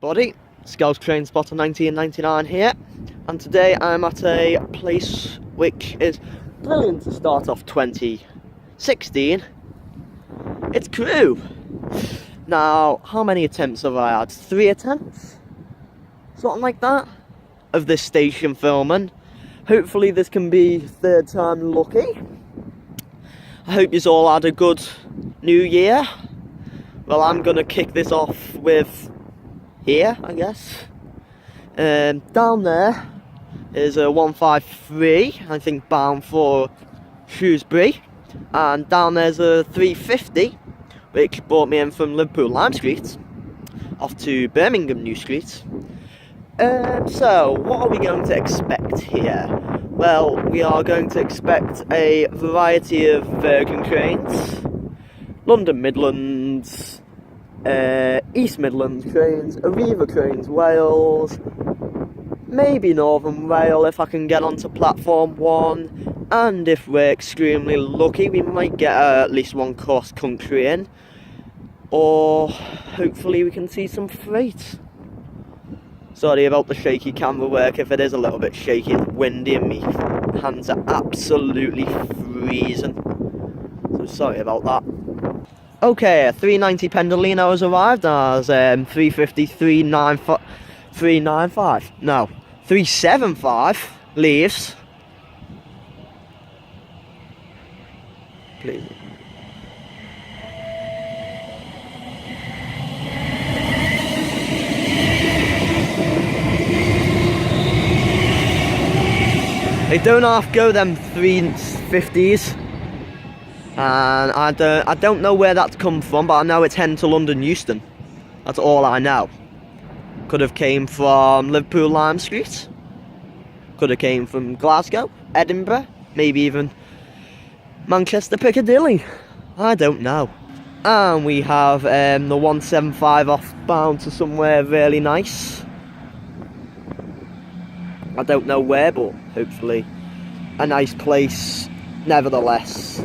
Buddy, Scouse Train Spotter 1999 here, and today I'm at a place which is brilliant to start off 2016. It's Crewe. Now, how many attempts have I had? 3 attempts? Something like that? Of this station filming. Hopefully this can be third time lucky. I hope you've all had a good new year. Well, I'm gonna kick this off with here, I guess. Down there is a 153, I think bound for Shrewsbury, and down there's a 350 which brought me in from Liverpool Lime Street off to Birmingham New Street. So what are we going to expect here? Well, we are going to expect a variety of Virgin trains, London Midlands, East Midlands trains, Arriva trains, Wales, maybe Northern Rail if I can get onto platform 1, and if we're extremely lucky we might get at least one cross country in, or hopefully we can see some freight. Sorry about the shaky camera work, if it is a little bit shaky, it's windy and me hands are absolutely freezing, so sorry about that. Okay, 390 Pendolino has arrived as 350, 395, no, 375 leaves. Please. They don't half go them 350s. And I don't know where that's come from, but I know it's heading to London Euston. That's all I know. Could have came from Liverpool Lime Street. Could have came from Glasgow, Edinburgh, maybe even Manchester Piccadilly. I don't know. And we have the 175 off bound to somewhere really nice. I don't know where, but hopefully a nice place nevertheless.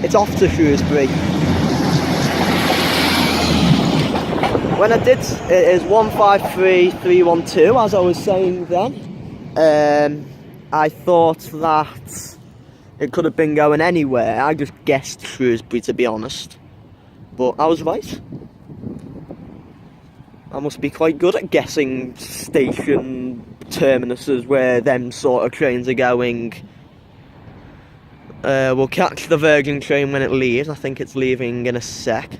It's off to Shrewsbury. When I did, it is 153312, as I was saying then. I thought that it could have been going anywhere. I just guessed Shrewsbury, to be honest. But I was right. I must be quite good at guessing station terminuses where them sort of trains are going. We'll catch the Virgin train when it leaves. I think it's leaving in a sec.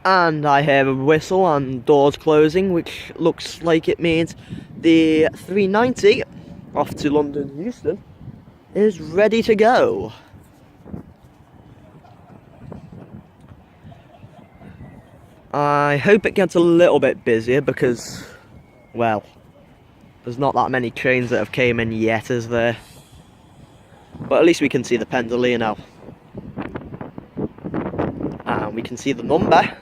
And I hear a whistle and doors closing, which looks like it means the 390 off to London Euston is ready to go. I hope it gets a little bit busier because, well, there's not that many trains that have came in yet, is there? But at least we can see the Pendolino. And we can see the number.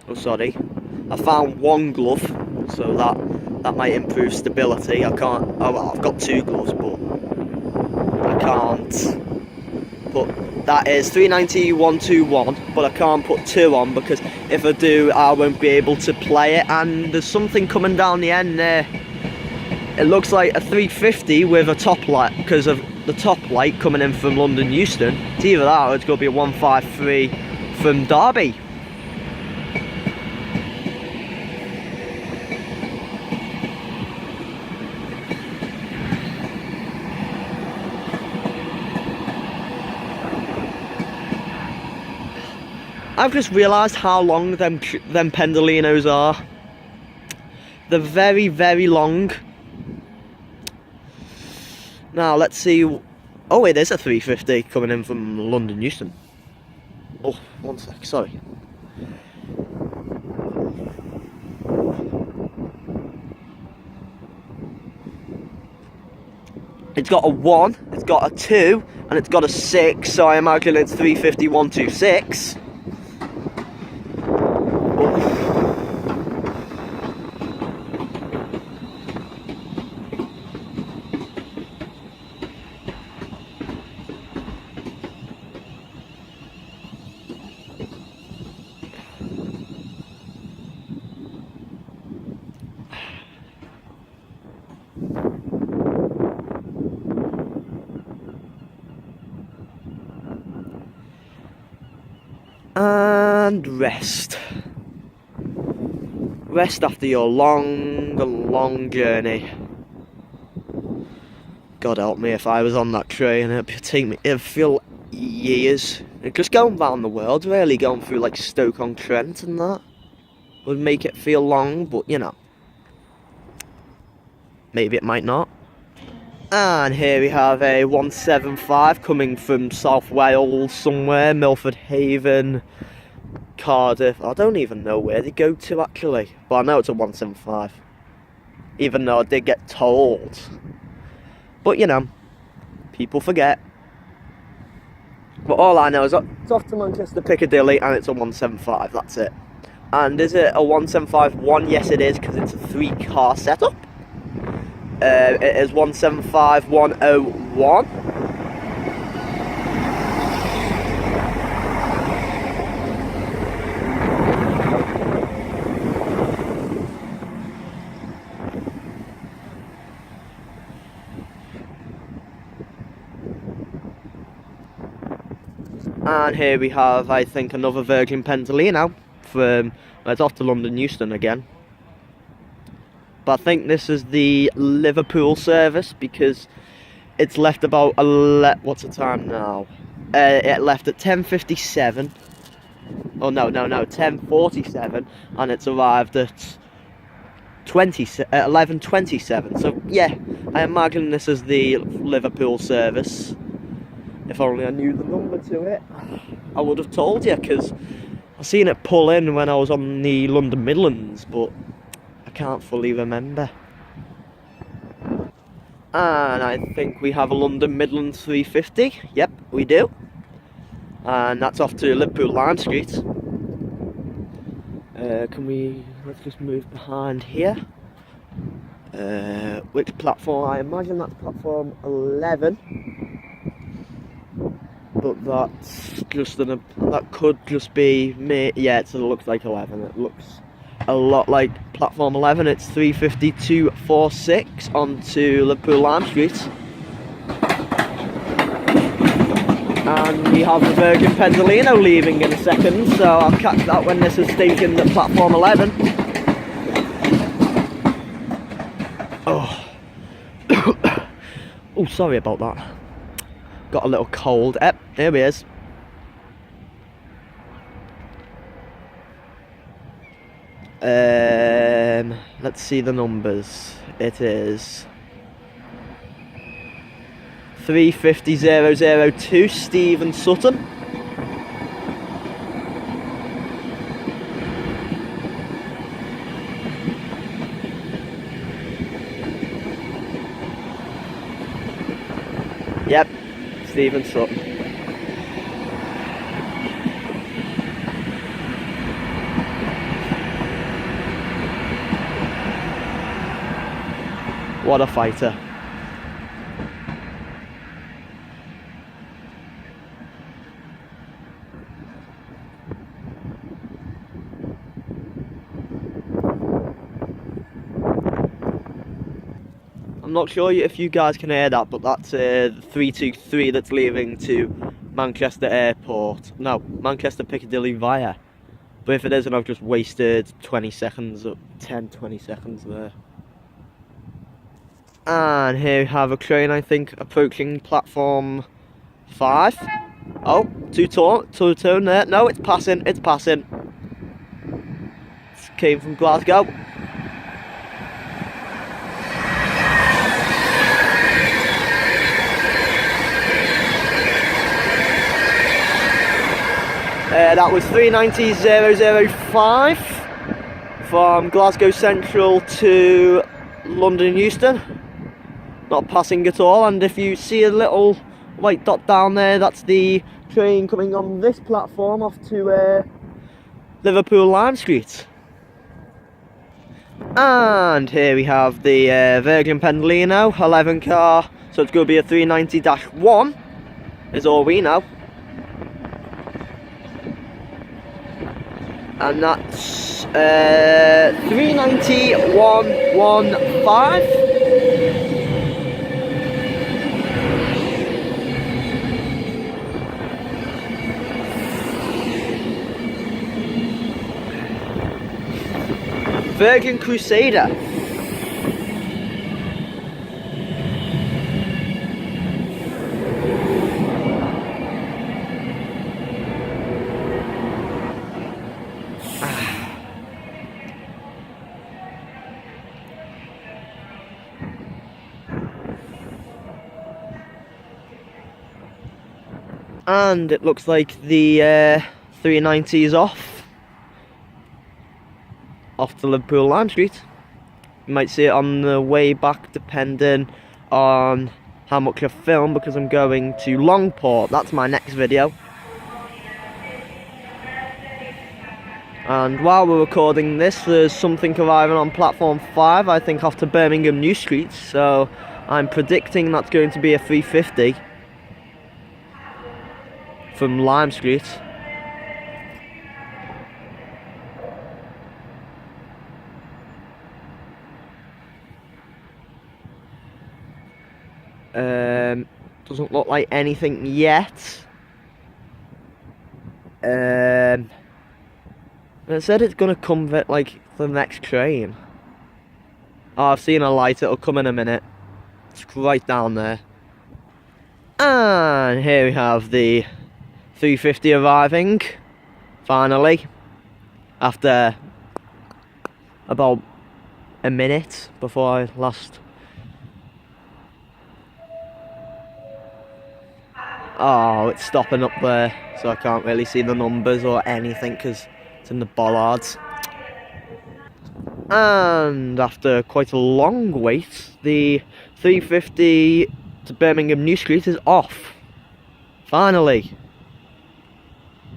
Oh, sorry. I found one glove, so that might improve stability. I can't... Oh, well, I've got 2 gloves, but I can't put... That is 390121, but I can't put 2 on because if I do, I won't be able to play it. And there's something coming down the end there. It looks like a 350 with a top light because of the top light coming in from London Euston. It's either that or it's going to be a 153 from Derby. I've just realised how long them Pendolinos are. They're very, very long. Now, let's see. Oh, it is a 350 coming in from London Euston. Oh, one sec, sorry. It's got a 1, it's got a 2, and it's got a 6, so I imagine it's 350 126. And rest. Rest after your long journey. God help me if I was on that train. It'd feel years. Just going round the world, really, going through like Stoke-on-Trent and that would make it feel long, but you know, maybe it might not. And here we have a 175 coming from South Wales somewhere, Milford Haven, Cardiff. I don't even know where they go to actually, but I know it's a 175. Even though I did get told. But you know, people forget. But all I know is it's off to Manchester Piccadilly and it's a 175, that's it. And is it a 175-1? Yes it is, because it's a 3-car setup. It is 175-101. And here we have, I think, another Virgin Pendolino from, it's off to London Euston again. But I think this is the Liverpool service because it's left about, what's the time now? It left at 10:57. Oh no, 10:47, and it's arrived at 11:27. So yeah, I imagine this is the Liverpool service. If only I knew the number to it, I would have told you, because I seen it pull in when I was on the London Midlands, but I can't fully remember. And I think we have a London Midlands 350. Yep, we do. And that's off to Liverpool Lime Street. Let's just move behind here. Which platform? I imagine that's platform 11. But that's just that could just be me. Yeah, it looks like 11. It looks a lot like platform 11. It's 35246 onto Liverpool Lime Street. And we have the Virgin Pendolino leaving in a second, so I'll catch that when this is stationed at platform 11. Oh, oh, sorry about that. Got a little cold. Here he is. Let's see the numbers. It is 350,002, Stephen Sutton. Yep, Stephen Sutton. What a fighter. I'm not sure if you guys can hear that, but that's the 323 that's leaving to Manchester Airport. No, Manchester Piccadilly via. But if it isn't, I've just wasted 20 seconds, 10-20 seconds there. And here we have a train, I think, approaching platform 5. Oh, two-tone there. No, it's passing, it's passing. It came from Glasgow. That was 390,005 from Glasgow Central to London Euston. Not passing at all, and if you see a little white dot down there, that's the train coming on this platform off to Liverpool Lime Street. And here we have the Virgin Pendolino 11 car, so it's going to be a 390-1 is all we know. And that's 390-115. Virgin Crusader. And it looks like the 390 is off to Liverpool Lime Street. You might see it on the way back depending on how much I film, because I'm going to Longport. That's my next video. And while we're recording this, there's something arriving on platform 5, I think off to Birmingham New Street, so I'm predicting that's going to be a 350 from Lime Street. Doesn't look like anything yet. It said it's gonna come like the next train. Oh, I've seen a light, it'll come in a minute. It's right down there. And here we have the 350 arriving, finally, after about a minute before I last. Oh, it's stopping up there, so I can't really see the numbers or anything because it's in the bollards. And after quite a long wait, the 350 to Birmingham New Street is off. Finally.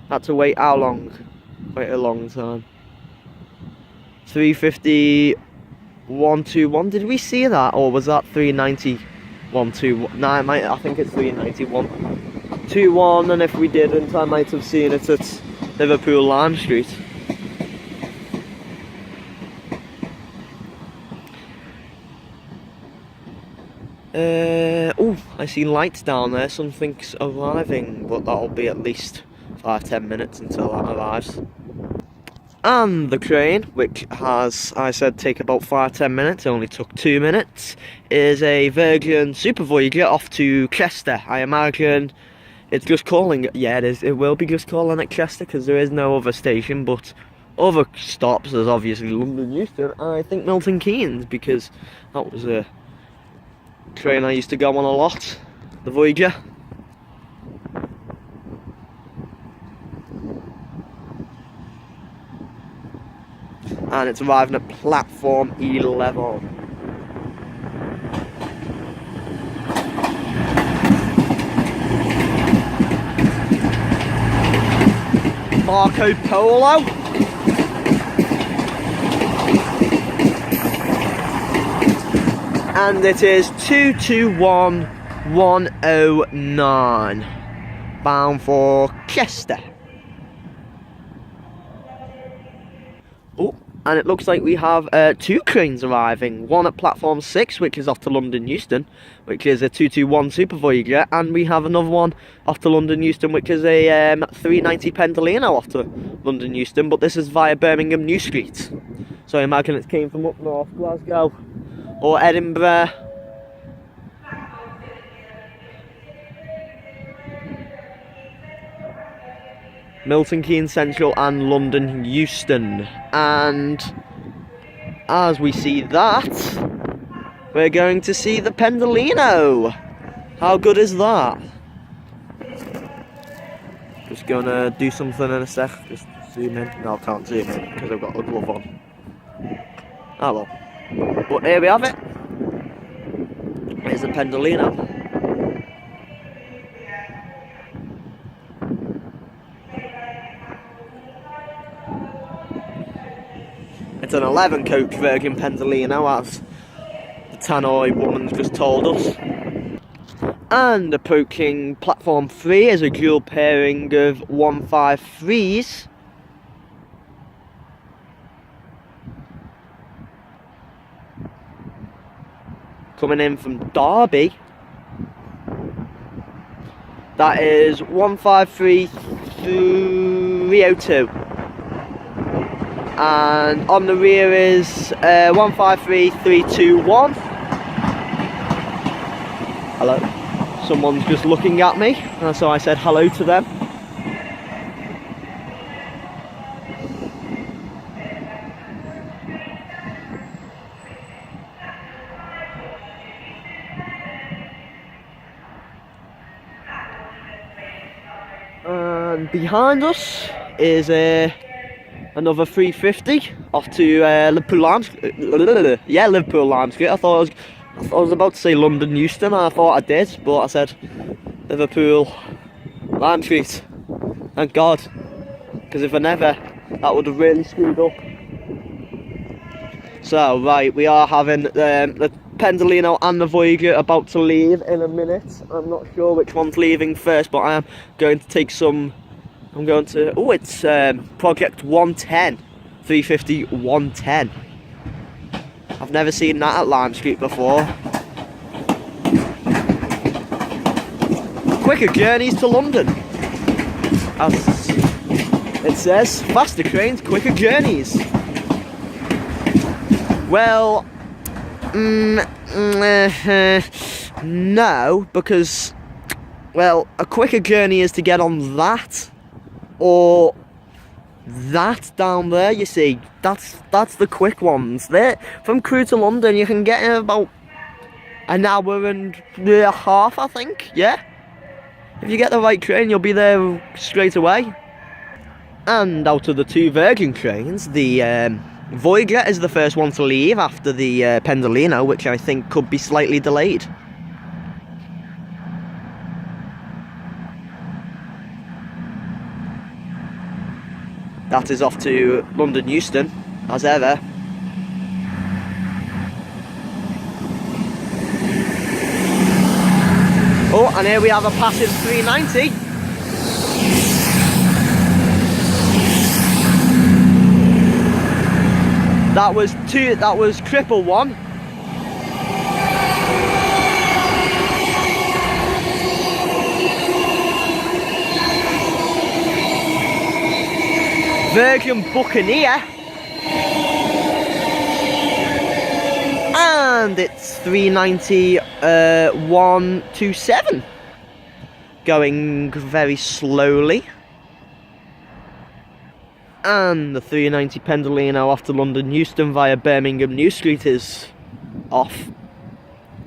Had to wait how long? Quite a long time. 350 121. Did we see that, or was that 390 121? No, I think it's 390 121. And if we didn't, I might have seen it at Liverpool Lime Street. Oh, I see lights down there. Something's arriving, but that'll be at least 5-10 minutes until that arrives. And the train, which has, I said, take about 5-10 minutes, only took 2 minutes, is a Virgin Super Voyager off to Chester. I imagine it's just calling, yeah, it is. It will be just calling at Chester because there is no other station, but other stops, there's obviously London Euston, and I think Milton Keynes, because that was a train I used to go on a lot, the Voyager. And it's arriving at platform 11. Marco Polo. And it is 221109, bound for Chester. Oh, and it looks like we have 2 trains arriving. One at platform 6, which is off to London Euston, which is a 221 Super Voyager, and we have another one off to London Euston, which is a 390 Pendolino off to London Euston, but this is via Birmingham New Street. So I imagine it came from up north, Glasgow or Edinburgh. Milton Keynes Central and London Euston. And as we see that, we're going to see the Pendolino. How good is that? Just gonna do something in a sec. Just zoom in. No, I can't zoom in because I've got a glove on. Oh well. But here we have it. Here's the Pendolino. It's an 11 coach Virgin Pendolino, as the tannoy woman's just told us. And approaching platform 3 is a dual pairing of 153s. Coming in from Derby. That is 153 302. and on the rear is 153321. Hello. Someone's just looking at me, and so I said hello to them. And behind us is another 350 off to Liverpool Lime Street. Yeah, Liverpool Lime Street. I thought I was about to say London Euston, and I thought I did, but I said Liverpool Lime Street. Thank God, because if I never, that would have really screwed up. So right, we are having the Pendolino and the Voyager about to leave in a minute. I'm not sure which one's leaving first, but I am going to take some. I'm going to. Oh, it's Project 110, 350 110. I've never seen that at Lime Street before. Quicker journeys to London. As it says, faster trains, quicker journeys. Well, no, because, well, a quicker journey is to get on that, or that down there, you see. That's the quick ones. There, from Crewe to London, you can get in about an hour and a half, I think, yeah? If you get the right train, you'll be there straight away. And out of the two Virgin trains, the Voyager is the first one to leave after the Pendolino, which I think could be slightly delayed. That is off to London Euston, as ever. Oh, and here we have a passive 390. That was triple one. Virgin Buccaneer. And it's 390 127. Going very slowly. And the 390 Pendolino off to London Euston via Birmingham New Street is off.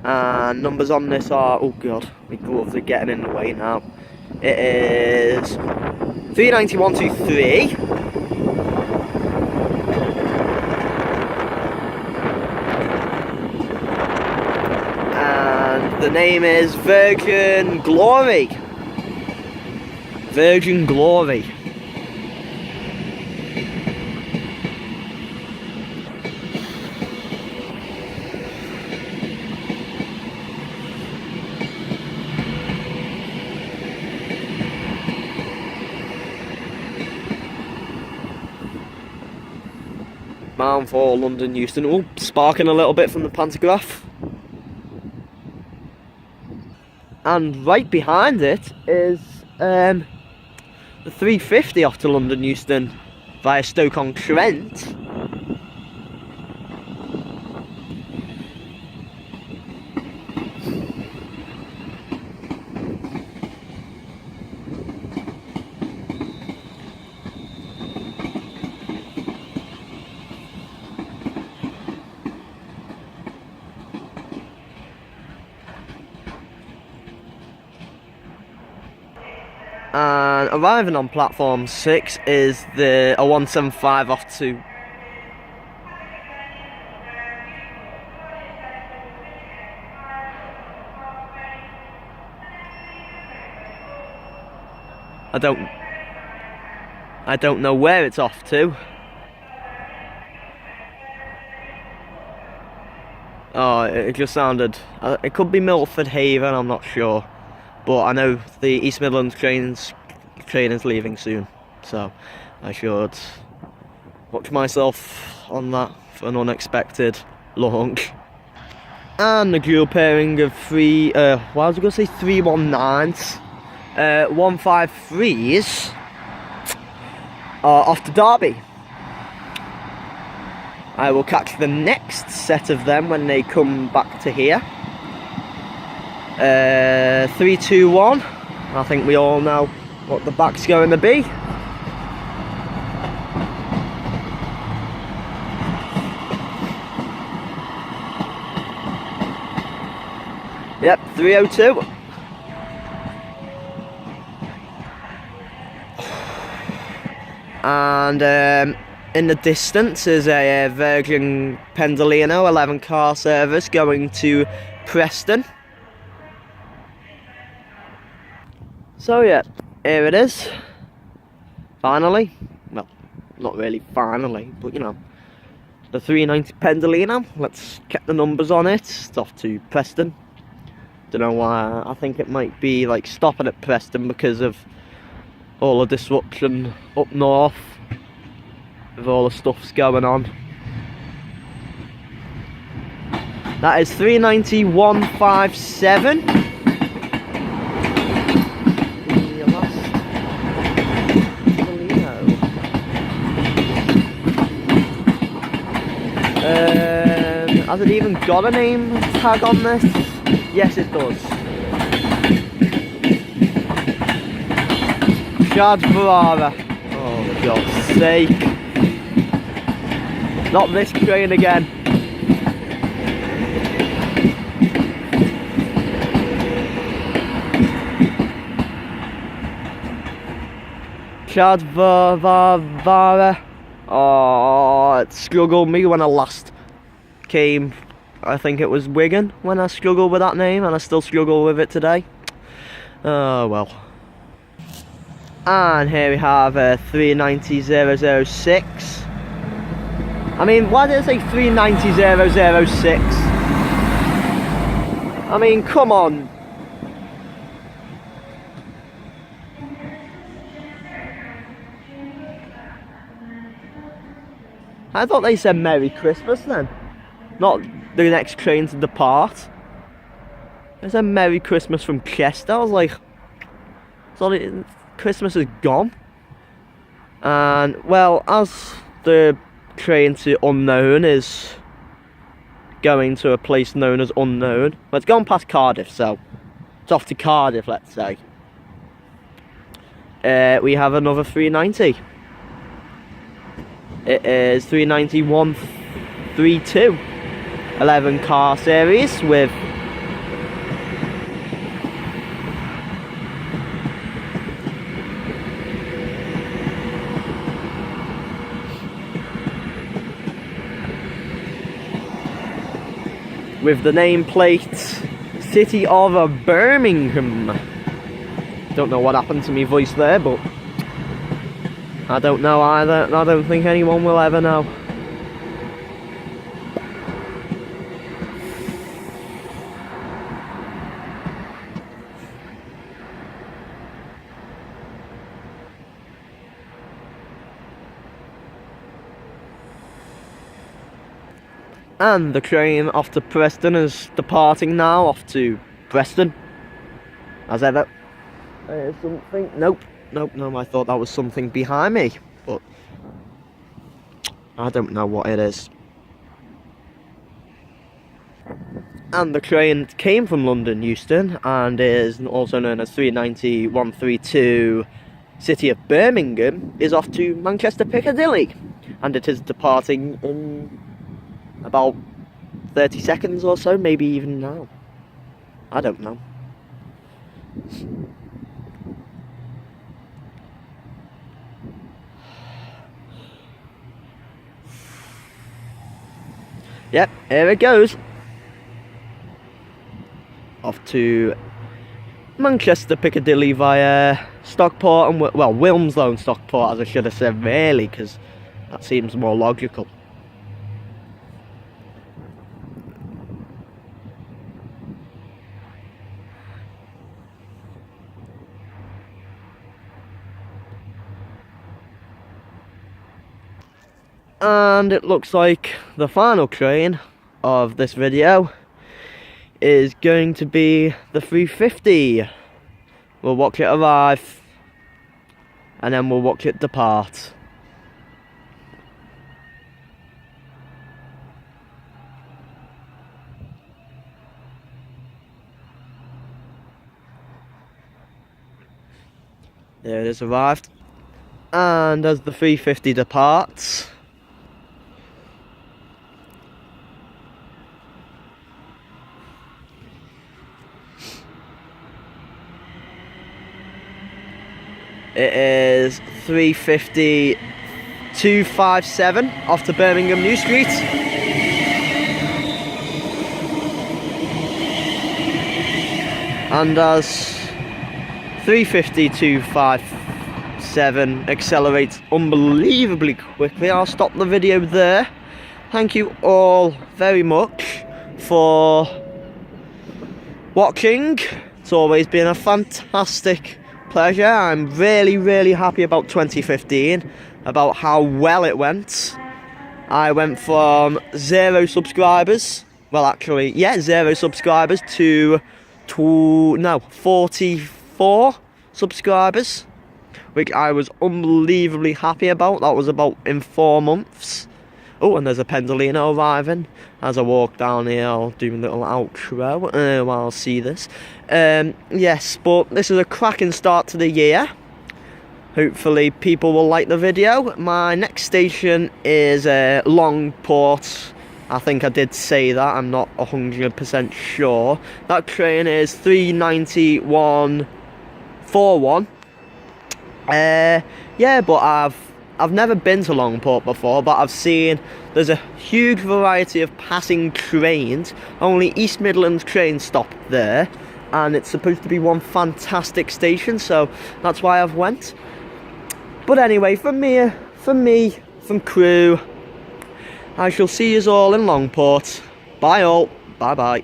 And numbers on this are, oh god, my gloves are getting in the way now. It is 390 123. And the name is Virgin Glory. Virgin Glory. Bound for London Euston. Oh, sparking a little bit from the pantograph. And right behind it is the 350 off to London Euston via Stoke-on-Trent. And arriving on platform 6 is the 175 off to I don't know where it's off to. Oh, it just sounded, it could be Milford Haven, I'm not sure. But I know the East Midlands train is leaving soon, so I should watch myself on that for an unexpected launch. And the dual pairing of three, what was I going to say, 319s, 153s are off to Derby. I will catch the next set of them when they come back to here. 3, 2, 1. I think we all know what the back's going to be. Yep, 302. And in the distance is a Virgin Pendolino 11 car service going to Preston. So yeah, here it is. Finally. Well, not really finally, but you know. The 390 Pendolino. Let's check the numbers on it. It's off to Preston. Don't know why. I think it might be like stopping at Preston because of all the disruption up north with all the stuff's going on. That is 39157. Has it even got a name tag on this? Yes, it does. Arriva. Oh, for God's sake. Not this train again. Arriva. Oh, it struggled me when I last came. I think it was Wigan when I struggled with that name, and I still struggle with it today. Oh well. And here we have 390,006. I mean, why did it say 390,006? I mean, come on. I thought they said Merry Christmas then. Not the next train to depart. They said Merry Christmas from Chester. I was like, sorry, Christmas is gone. And, well, as the train to Unknown is going to a place known as Unknown. Well, it's gone past Cardiff, so it's off to Cardiff, let's say. We have another 390. It is 39132. 11 car series with the nameplate City of Birmingham. Don't know what happened to me voice there, but I don't know either. I don't think anyone will ever know. And the train off to Preston is departing now, off to Preston. As ever. There's something. Nope. I thought that was something behind me, but I don't know what it is. And the train came from London Euston and is also known as 390-132 City of Birmingham, is off to Manchester Piccadilly, and it is departing in about 30 seconds or so, maybe even now. I don't know. Yep, here it goes. Off to Manchester Piccadilly via Stockport and, well, Wilmslow and Stockport, as I should have said, really, because that seems more logical. And it looks like the final train of this video is going to be the 350. We'll watch it arrive and then we'll watch it depart. There it is, arrived. And as the 350 departs, it is 350-257 off to Birmingham New Street. And as 350-257 accelerates unbelievably quickly, I'll stop the video there. Thank you all very much for watching. It's always been a fantastic pleasure. I'm really happy about 2015, about how well it went. I went from 0 subscribers, well actually, yeah, 0 subscribers to 44 subscribers, which I was unbelievably happy about. That was about in 4 months. Oh, and there's a Pendolino arriving. As I walk down here, I'll do a little outro while I'll see this. Yes, but this is a cracking start to the year. Hopefully people will like the video. My next station is Longport. I think I did say that, I'm not 100% sure. That train is 39141. Yeah, but I've never been to Longport before, but I've seen there's a huge variety of passing trains. Only East Midlands trains stop there, and it's supposed to be one fantastic station, so that's why I've went. But anyway, from Crewe, I shall see you all in Longport. Bye all. Bye bye.